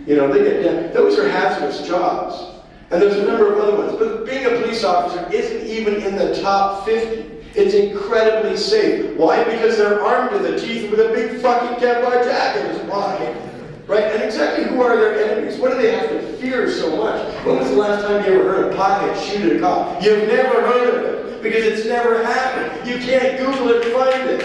You know, they get down. Those are hazardous jobs. And there's a number of other ones. But being a police officer isn't even in the top 50. It's incredibly safe. Why? Because they're armed to the teeth with a big fucking Kevlar jacket is why. Right? And exactly who are their enemies? What do they have to fear so much? When was the last time you ever heard a pothead shoot at a cop? You've never heard of it. Because it's never happened. You can't Google it and find it.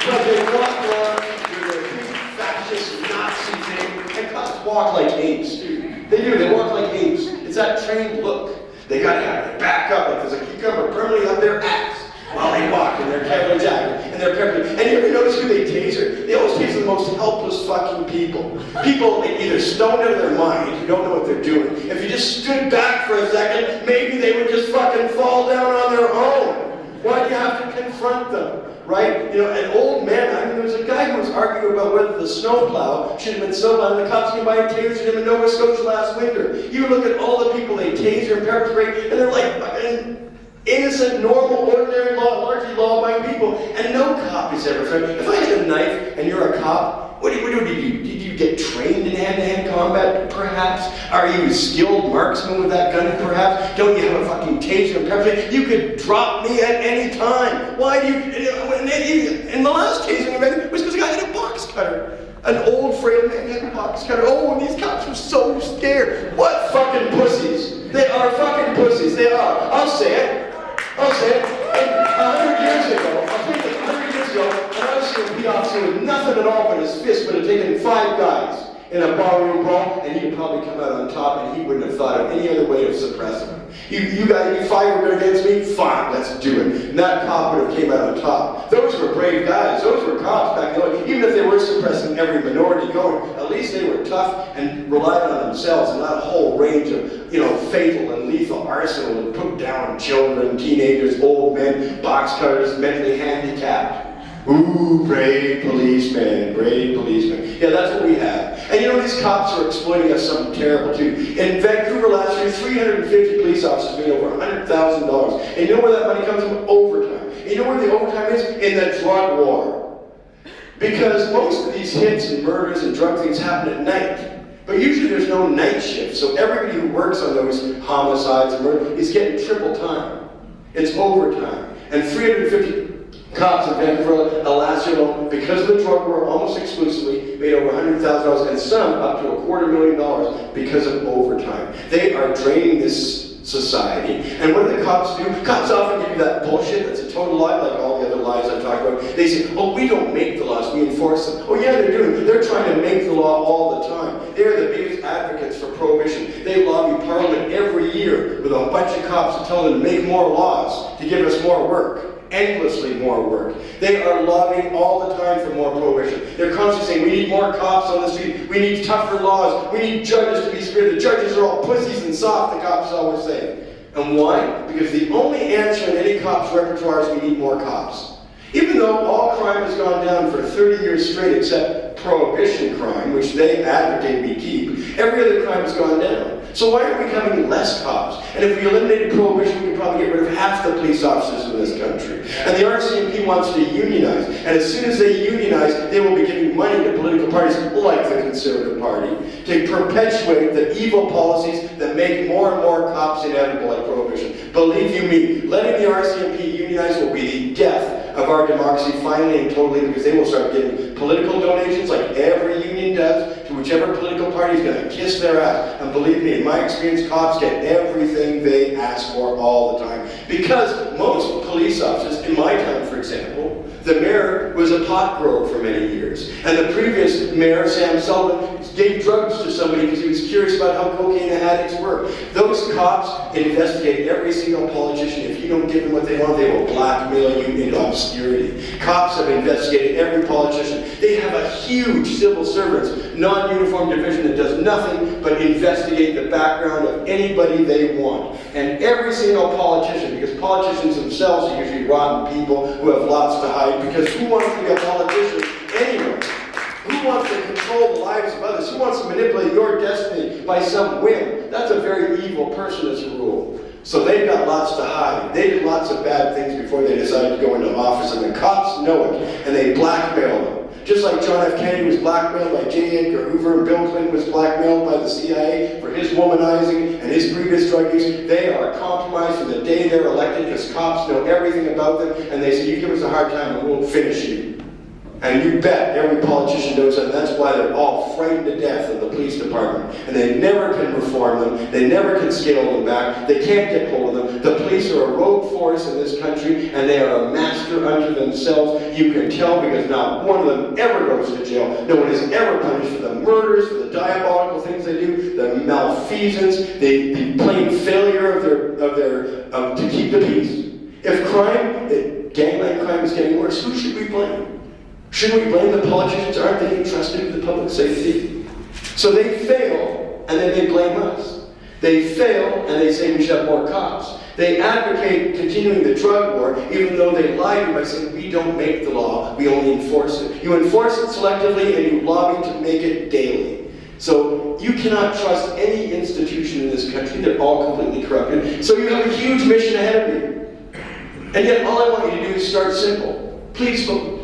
But they walk around with their big fascist Nazi thing. And cops walk like apes, dude. They do, they walk like apes. It's that trained look. They gotta have it back up like there's a cucumber permanently up their ass while they walk in their Kevlar jacket and their pepper. And you ever notice who they taser? They always taser the most helpless fucking people. People either stoned out of their mind, who don't know what they're doing. If you just stood back for a second, maybe they would just fucking fall down on their own. Why do you have to confront them? Right? You know, an old man, I mean, there was a guy who was arguing about whether the snowplow should have been snowplowed, and the cops came by and tasered him in Nova Scotia last winter. You look at all the people they taser and pepper spray, and they're like fucking innocent, normal, ordinary, largely law-abiding people, and no cop is ever threatened. If I had a knife and you're a cop, what do you do? Did you get trained in hand-to-hand combat, perhaps? Are you a skilled marksman with that gun, perhaps? Don't you have a fucking taser and pepper spray? You could drop me at any time. Why do you? And the last tasing event was because the guy had a box cutter. An old, frail man had a box cutter. Oh, and these cops were so scared. What fucking pussies? They are fucking pussies. They are. I'll say it. I'll say it. 100 years ago, I'll take it 100 years ago, an RCMP officer with nothing at all but his fist would have taken 5 guys in a barroom brawl, and he'd probably come out on top, and he wouldn't have thought of any other way of suppressing them. You guys, you 5 were against me? Fine, let's do it. And that cop would have came out on top. Those were brave guys. Those were cops back then. Even if they were suppressing every minority going, at least they were tough and relied on themselves and not a whole range of, you know, fatal and lethal arsenal that put down children, teenagers, old men, box cutters, mentally handicapped. Ooh, brave policeman, brave policeman. Yeah, that's what we have. And you know, these cops are exploiting us something terrible too. In Vancouver last year, 350 police officers made over $100,000. And you know where that money comes from? Overtime. And you know where the overtime is? In the drug war. Because most of these hits and murders and drug things happen at night. But usually there's no night shift. So everybody who works on those homicides and murders is getting triple time. It's overtime. And 350 cops in Vancouver last year alone, because of the drug war, almost exclusively made over $100,000, and some up to $250,000 because of overtime. They are draining this society. And what do the cops do? Cops often give you that bullshit that's a total lie, like all the other lies I've talked about. They say, oh, we don't make the laws, we enforce them. Oh yeah, they're doing it. They're trying to make the law all the time. They're the biggest advocates for prohibition. They lobby Parliament every year with a bunch of cops to tell them to make more laws, to give us more work. Endlessly more work. They are lobbying all the time for more prohibition. They're constantly saying, we need more cops on the street, we need tougher laws, we need judges to be spared. The judges are all pussies and soft, the cops always say. And why? Because the only answer in any cop's repertoire is we need more cops. Even though all crime has gone down for 30 years straight except prohibition crime, which they advocate we keep, every other crime has gone down. So why aren't we having less cops? And if we eliminated prohibition, we could probably get rid of half the police officers in this country. And the RCMP wants to unionize. And as soon as they unionize, they will be giving money to political parties like the Conservative Party to perpetuate the evil policies that make more and more cops inevitable, like prohibition. Believe you me, letting the RCMP unionize will be the death of our democracy finally and totally, because they will start giving political donations like every union does to whichever political party is going to kiss their ass. And believe me, in my experience, cops get everything they ask for all the time. Because most police officers, in my time for example, the mayor was a pot grower for many years. And the previous mayor, Sam Sullivan, gave drugs to somebody because he was curious about how cocaine addicts work. Those cops investigate every single politician. If you don't give them what they want, they will blackmail you into obscurity. Cops have investigated every politician. They have a huge civil servants, non-uniform division that does nothing but investigate the background of anybody they want. And every single politician, because politicians themselves are usually rotten people who have lots to hide, because who wants to be a politician anyway? Who wants to control the lives of others? Who wants to manipulate your destiny by some whim? That's a very evil person as a rule. So they've got lots to hide. They did lots of bad things before they decided to go into office, and the cops know it, and they blackmail them. Just like John F. Kennedy was blackmailed by J. Edgar Hoover, and Bill Clinton was blackmailed by the CIA for his womanizing and his previous drug use, they are compromised from the day they're elected because cops know everything about them, and they say, you give us a hard time and we'll finish you. And you bet every politician knows that, and that's why they're all frightened to death of the police department. And they never can reform them, they never can scale them back, they can't get hold of them. The police are a rogue force in this country, and they are a master unto themselves. You can tell because not one of them ever goes to jail. No one is ever punished for the murders, for the diabolical things they do, the malfeasance, the plain failure to keep the peace. If gangland crime is getting worse, who should we blame? Shouldn't we blame the politicians? Aren't they entrusted with the public safety? So they fail, and then they blame us. They fail, and they say we should have more cops. They advocate continuing the drug war, even though they lie to you by saying we don't make the law, we only enforce it. You enforce it selectively, and you lobby to make it daily. So you cannot trust any institution in this country. They're all completely corrupted. So you have a huge mission ahead of you. And yet all I want you to do is start simple. Please vote.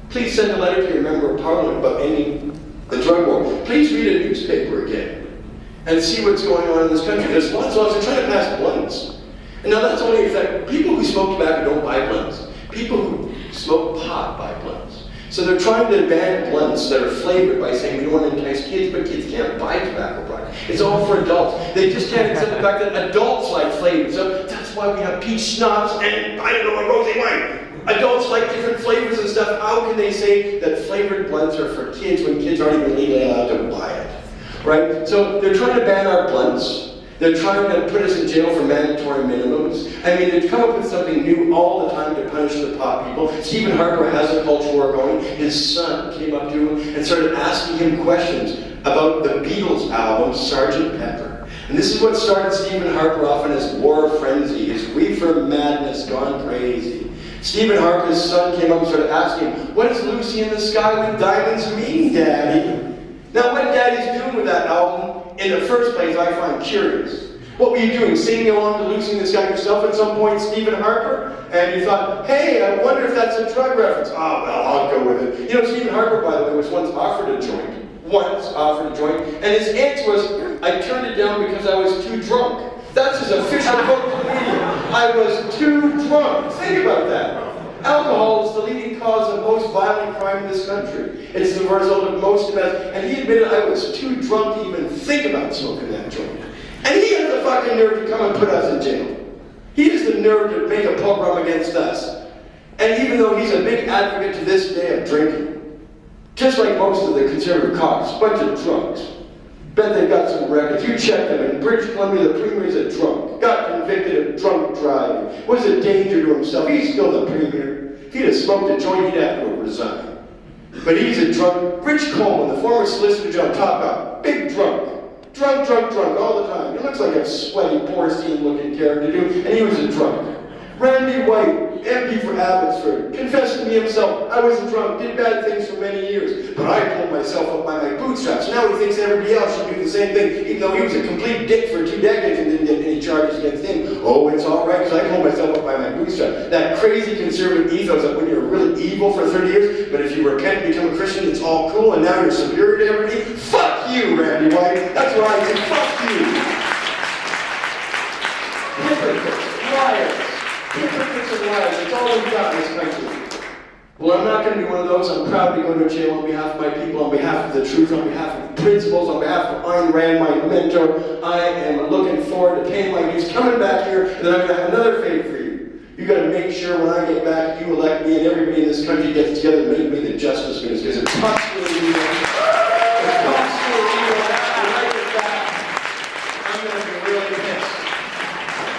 Please send a letter to your member of parliament about ending the drug war. Please read a newspaper again and see what's going on in this country. There's lots of laws. They're trying to pass blunts. And now that's only affect people who smoke tobacco don't buy blunts. People who smoke pot buy blunts. So they're trying to ban blunts that are flavored by saying we don't want to entice kids, but kids can't buy tobacco products. It's all for adults. They just can't accept the fact that adults like flavors. So that's why we have peach schnapps and, I don't know, a rosé wine. Adults like different flavors and stuff. How can they say that flavored blunts are for kids when kids aren't even legally allowed to buy it? Right? So they're trying to ban our blunts. They're trying to put us in jail for mandatory minimums. I mean, they've come up with something new all the time to punish the pot people. Stephen Harper has a culture war going. His son came up to him and started asking him questions about the Beatles album, Sgt. Pepper. And this is what started Stephen Harper off in his war frenzy, his reefer madness gone crazy. Stephen Harper's son came up and started asking him, what does Lucy in the Sky with Diamonds mean, Daddy? Now, what Daddy's doing with that album, in the first place, I find curious. What were you doing, singing along to Lucy in the Sky yourself at some point, Stephen Harper? And you thought, hey, I wonder if that's a drug reference. Oh, well, I'll go with it. You know, Stephen Harper, by the way, was once offered a joint. And his answer was, I turned it down because I was too drunk. That's his official quote to the media. I was too drunk. Think about that. Alcohol is the leading cause of most violent crime in this country. It's the result of most domestic. And he admitted I was too drunk to even think about smoking that joint. And he has the fucking nerve to come and put us in jail. He has the nerve to make a pogrom against us. And even though he's a big advocate to this day of drinking, just like most of the conservative cops, bunch of drunks. Bet they've got some records. You check them. In British Columbia, the premier is a drunk. Got convicted of drunk driving. Was a danger to himself. He's still the premier. If he'd have smoked a joint, he'd have to resign. But he's a drunk. Rich Coleman, the former solicitor general, top guy, big drunk. Drunk all the time. He looks like a sweaty, porcine-looking character, dude, and he was a drunk. Randy White, MP for Abbotsford, confessed to me himself, I was a drunk, did bad things for many years, but I pulled myself up by my bootstraps. Now he thinks everybody else should do the same thing, even though he was a complete dick for 2 decades and didn't get any charges against him. Oh, it's all right, because I pulled myself up by my bootstraps. That crazy conservative ethos that when you're really evil for 30 years, but if you repent and become a Christian, it's all cool, and now you're superior to everybody. Fuck you, Randy White. That's what I think. Fuck you. Hypocrites, liars. Hypocrites and liars, that's all we've got in this country. Well, I'm not going to be one of those. I'm proud to go to jail on behalf of my people, on behalf of the truth, on behalf of principles, on behalf of Ayn Rand, my mentor. I am looking forward to paying my dues, coming back here, and then I'm going to have another favor for you. You got to make sure when I get back, you elect me, and everybody in this country gets together and make me the justice minister, because it costs me a little. It costs me a little. When I get back, I'm going to be really pissed.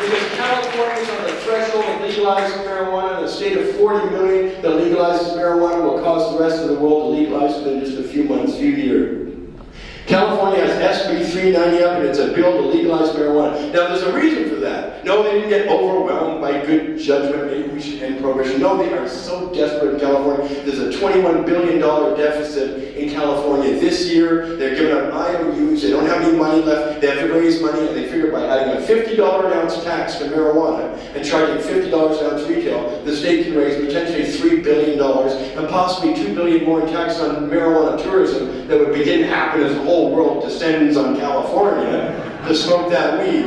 Because California is on the threshold of legalizing marijuana. In a state of 40 million that legalizes marijuana will cause the rest of the world to legalize within just a few months, few years. California has SB 390 up, and it's a bill to legalize marijuana. Now, there's a reason for that. No, they didn't get overwhelmed by good judgment. Maybe we should end prohibition. No, they are so desperate in California. There's a $21 billion deficit in California this year. They're giving out IOUs. They don't have any money left. They have to raise money, and they figure by adding a $50 an ounce tax to marijuana and charging $50 an ounce retail, the state can raise potentially $3 billion and possibly $2 billion more in tax on marijuana tourism that would begin to happen as the whole world descends on California to smoke that weed.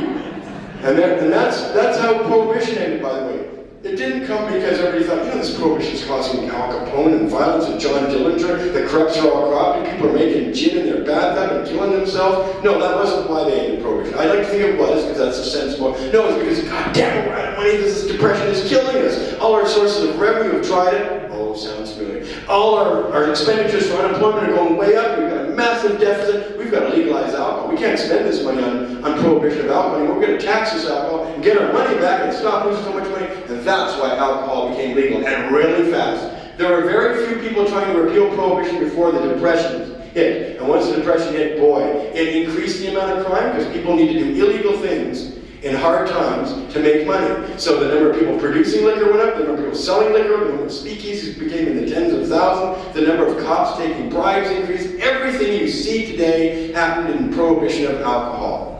And that's how prohibition ended, by the way. It didn't come because everybody thought, this prohibition is causing Al Capone and violence and John Dillinger, the corrupts are all corrupt, people are making gin in their bathtub and killing themselves. No, that wasn't why they ended prohibition. I like to think it was, because that's a sensible. No, it's because, goddamn, we're out of money, this depression is killing us. All our sources of revenue have tried it. Oh, sounds familiar. All our expenditures for unemployment are going way up. We've got a massive deficit. We've got to legalize alcohol. We can't spend this money on prohibition of alcohol anymore. We're going to tax this alcohol and get our money back and stop losing so much money. And that's why alcohol became legal, and really fast. There were very few people trying to repeal prohibition before the Depression hit. And once the Depression hit, boy, it increased the amount of crime because people need to do illegal things in hard times to make money. So the number of people producing liquor went up, the number of people selling liquor, the number of speakeasies became in the tens of thousands, the number of cops taking bribes increased. Everything you see today happened in prohibition of alcohol.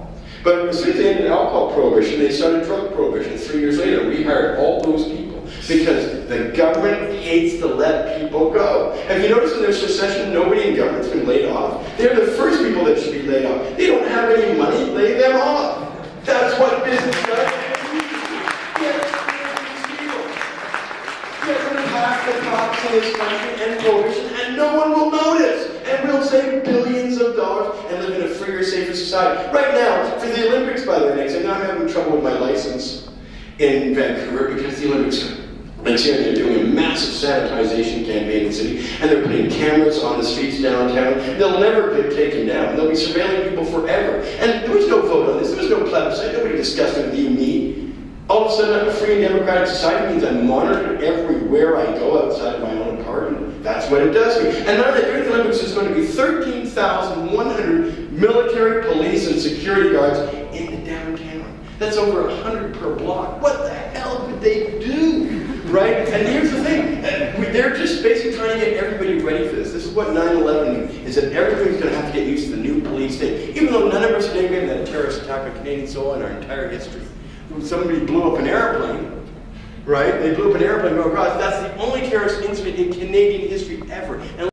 But as soon as they ended alcohol prohibition, they started drug prohibition 3 years later. Rehired all those people because the government hates to let people go. Have you noticed in their secession, nobody in government's been laid off? They're the first people that should be laid off. They don't have any money, lay them off. That's what business does. Get rid of half the cops in this country and prohibition, and no one will notice. And we'll save billions of dollars and live in a freer, safer society. Right now, for the Olympics, by the way, next, I'm having trouble with my license in Vancouver because the Olympics are next year, and they're doing a massive sanitization campaign in the city, and they're putting cameras on the streets downtown. They'll never get taken down. They'll be surveilling people forever. And there was no vote on this. There was no plebiscite. Nobody discussed it with you and me. All of a sudden, I'm a free and democratic society means I'm monitored everywhere I go outside of my own party. That's what it does to me. And now that during the Olympics, there's going to be 13,100 military, police, and security guards in the downtown. That's over 100 per block. What the hell could they do? Right? And here's the thing. They're just basically trying to get everybody ready for this. This is what 9/11 is, that everybody's going to have to get used to the new police state. Even though none of us today have had a terrorist attack on Canadian soil in our entire history. Somebody blew up an airplane, right? They blew up an airplane. Oh, God, that's the only terrorist incident in Canadian history ever. And